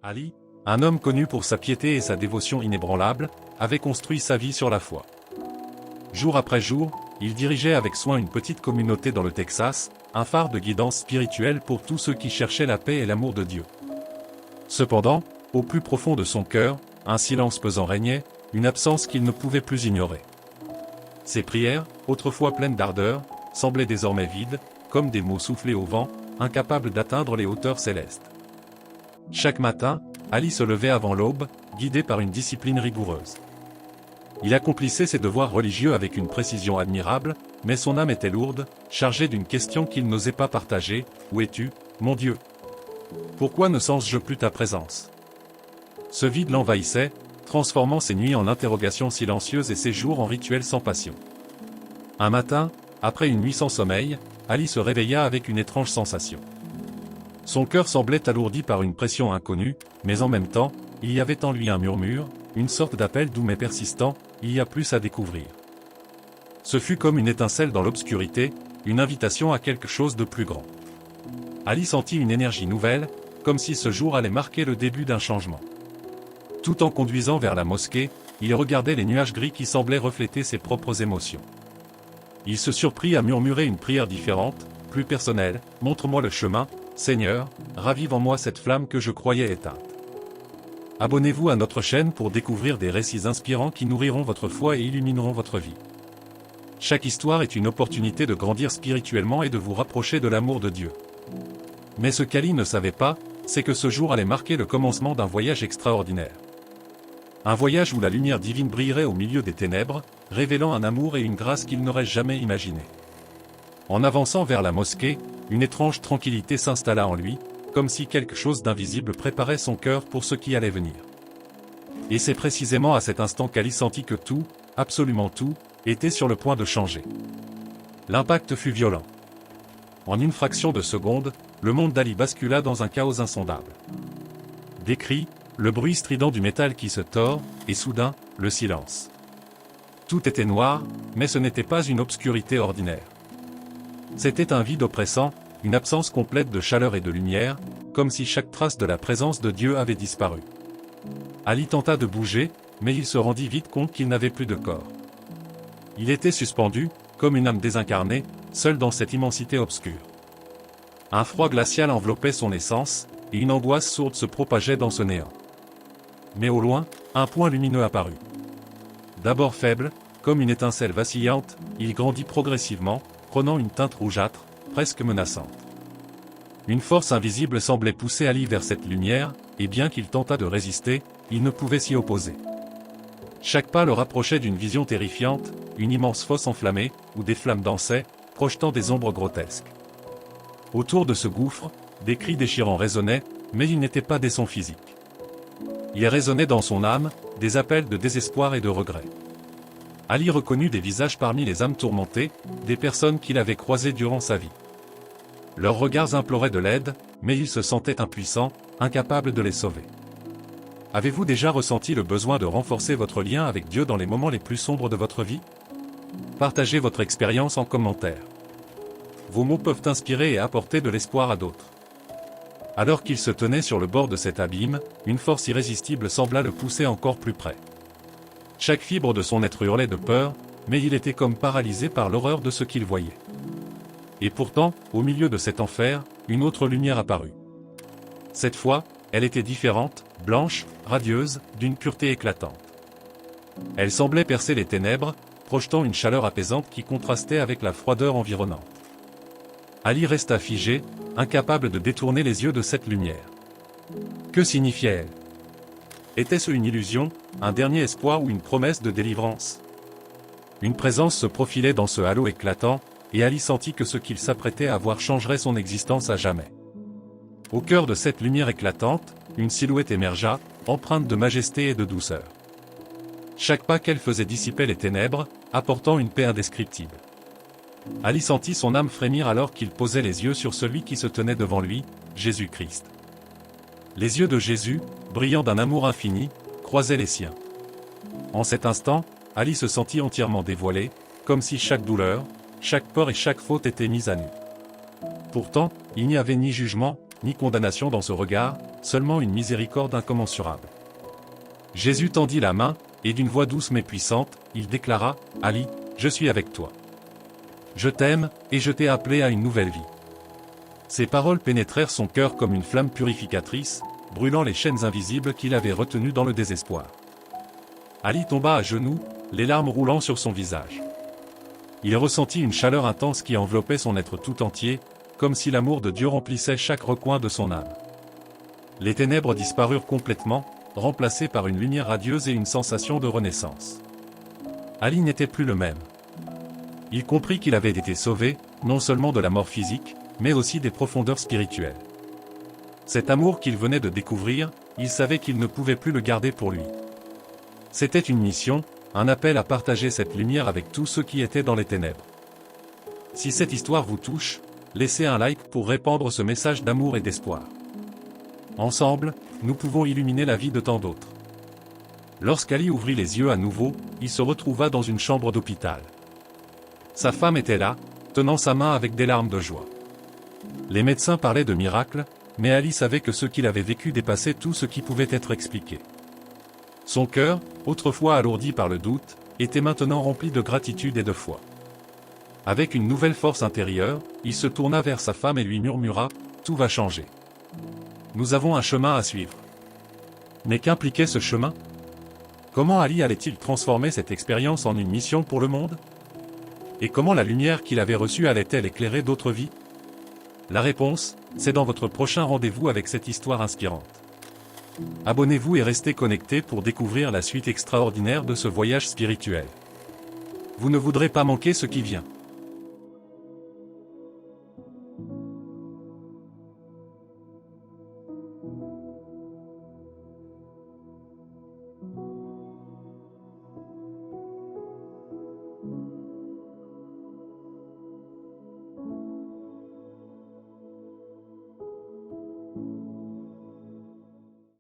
Ali, un homme connu pour sa piété et sa dévotion inébranlable, avait construit sa vie sur la foi. Jour après jour, il dirigeait avec soin une petite communauté dans le Texas, un phare de guidance spirituelle pour tous ceux qui cherchaient la paix et l'amour de Dieu. Cependant, au plus profond de son cœur, un silence pesant régnait, une absence qu'il ne pouvait plus ignorer. Ses prières, autrefois pleines d'ardeur, semblaient désormais vides, comme des mots soufflés au vent, incapables d'atteindre les hauteurs célestes. Chaque matin, Ali se levait avant l'aube, guidé par une discipline rigoureuse. Il accomplissait ses devoirs religieux avec une précision admirable, mais son âme était lourde, chargée d'une question qu'il n'osait pas partager: « Où es-tu, mon Dieu? Pourquoi ne sens-je plus ta présence ?» Ce vide l'envahissait, transformant ses nuits en interrogations silencieuses et ses jours en rituels sans passion. Un matin, après une nuit sans sommeil, Ali se réveilla avec une étrange sensation. Son cœur semblait alourdi par une pression inconnue, mais en même temps, il y avait en lui un murmure, une sorte d'appel doux mais persistant: il y a plus à découvrir. Ce fut comme une étincelle dans l'obscurité, une invitation à quelque chose de plus grand. Ali sentit une énergie nouvelle, comme si ce jour allait marquer le début d'un changement. Tout en conduisant vers la mosquée, il regardait les nuages gris qui semblaient refléter ses propres émotions. Il se surprit à murmurer une prière différente, plus personnelle: « Montre-moi le chemin, Seigneur, ravive en moi cette flamme que je croyais éteinte. » Abonnez-vous à notre chaîne pour découvrir des récits inspirants qui nourriront votre foi et illumineront votre vie. Chaque histoire est une opportunité de grandir spirituellement et de vous rapprocher de l'amour de Dieu. Mais ce qu'Ali ne savait pas, c'est que ce jour allait marquer le commencement d'un voyage extraordinaire. Un voyage où la lumière divine brillerait au milieu des ténèbres, révélant un amour et une grâce qu'il n'aurait jamais imaginé. En avançant vers la mosquée, une étrange tranquillité s'installa en lui, comme si quelque chose d'invisible préparait son cœur pour ce qui allait venir. Et c'est précisément à cet instant qu'Ali sentit que tout, absolument tout, était sur le point de changer. L'impact fut violent. En une fraction de seconde, le monde d'Ali bascula dans un chaos insondable. Des cris, le bruit strident du métal qui se tord, et soudain, le silence. Tout était noir, mais ce n'était pas une obscurité ordinaire. C'était un vide oppressant, une absence complète de chaleur et de lumière, comme si chaque trace de la présence de Dieu avait disparu. Ali tenta de bouger, mais il se rendit vite compte qu'il n'avait plus de corps. Il était suspendu, comme une âme désincarnée, seul dans cette immensité obscure. Un froid glacial enveloppait son essence, et une angoisse sourde se propageait dans ce néant. Mais au loin, un point lumineux apparut. D'abord faible, comme une étincelle vacillante, il grandit progressivement, prenant une teinte rougeâtre, presque menaçante. Une force invisible semblait pousser Ali vers cette lumière, et bien qu'il tentât de résister, il ne pouvait s'y opposer. Chaque pas le rapprochait d'une vision terrifiante, une immense fosse enflammée, où des flammes dansaient, projetant des ombres grotesques. Autour de ce gouffre, des cris déchirants résonnaient, mais ils n'étaient pas des sons physiques. Ils résonnaient dans son âme, des appels de désespoir et de regret. Ali reconnut des visages parmi les âmes tourmentées, des personnes qu'il avait croisées durant sa vie. Leurs regards imploraient de l'aide, mais il se sentait impuissant, incapable de les sauver. Avez-vous déjà ressenti le besoin de renforcer votre lien avec Dieu dans les moments les plus sombres de votre vie? Partagez votre expérience en commentaire. Vos mots peuvent inspirer et apporter de l'espoir à d'autres. Alors qu'il se tenait sur le bord de cet abîme, une force irrésistible sembla le pousser encore plus près. Chaque fibre de son être hurlait de peur, mais il était comme paralysé par l'horreur de ce qu'il voyait. Et pourtant, au milieu de cet enfer, une autre lumière apparut. Cette fois, elle était différente, blanche, radieuse, d'une pureté éclatante. Elle semblait percer les ténèbres, projetant une chaleur apaisante qui contrastait avec la froideur environnante. Ali resta figé, incapable de détourner les yeux de cette lumière. Que signifiait-elle? Était-ce une illusion, un dernier espoir ou une promesse de délivrance? Une présence se profilait dans ce halo éclatant, et Ali sentit que ce qu'il s'apprêtait à voir changerait son existence à jamais. Au cœur de cette lumière éclatante, une silhouette émergea, empreinte de majesté et de douceur. Chaque pas qu'elle faisait dissipait les ténèbres, apportant une paix indescriptible. Ali sentit son âme frémir alors qu'il posait les yeux sur celui qui se tenait devant lui, Jésus-Christ. Les yeux de Jésus, brillant d'un amour infini, croisaient les siens. En cet instant, Ali se sentit entièrement dévoilé, comme si chaque douleur, chaque peur et chaque faute étaient mises à nu. Pourtant, il n'y avait ni jugement, ni condamnation dans ce regard, seulement une miséricorde incommensurable. Jésus tendit la main, et d'une voix douce mais puissante, il déclara, « Ali, je suis avec toi. Je t'aime, et je t'ai appelé à une nouvelle vie. » Ces paroles pénétrèrent son cœur comme une flamme purificatrice, brûlant les chaînes invisibles qu'il avait retenues dans le désespoir. Ali tomba à genoux, les larmes roulant sur son visage. Il ressentit une chaleur intense qui enveloppait son être tout entier, comme si l'amour de Dieu remplissait chaque recoin de son âme. Les ténèbres disparurent complètement, remplacées par une lumière radieuse et une sensation de renaissance. Ali n'était plus le même. Il comprit qu'il avait été sauvé, non seulement de la mort physique, mais aussi des profondeurs spirituelles. Cet amour qu'il venait de découvrir, il savait qu'il ne pouvait plus le garder pour lui. C'était une mission, un appel à partager cette lumière avec tous ceux qui étaient dans les ténèbres. Si cette histoire vous touche, laissez un like pour répandre ce message d'amour et d'espoir. Ensemble, nous pouvons illuminer la vie de tant d'autres. Lorsqu'Ali ouvrit les yeux à nouveau, il se retrouva dans une chambre d'hôpital. Sa femme était là, tenant sa main avec des larmes de joie. Les médecins parlaient de miracles, mais Ali savait que ce qu'il avait vécu dépassait tout ce qui pouvait être expliqué. Son cœur, autrefois alourdi par le doute, était maintenant rempli de gratitude et de foi. Avec une nouvelle force intérieure, il se tourna vers sa femme et lui murmura, « Tout va changer. Nous avons un chemin à suivre. » Mais qu'impliquait ce chemin? Comment Ali allait-il transformer cette expérience en une mission pour le monde? Et comment la lumière qu'il avait reçue allait-elle éclairer d'autres vies? La réponse, c'est dans votre prochain rendez-vous avec cette histoire inspirante. Abonnez-vous et restez connectés pour découvrir la suite extraordinaire de ce voyage spirituel. Vous ne voudrez pas manquer ce qui vient.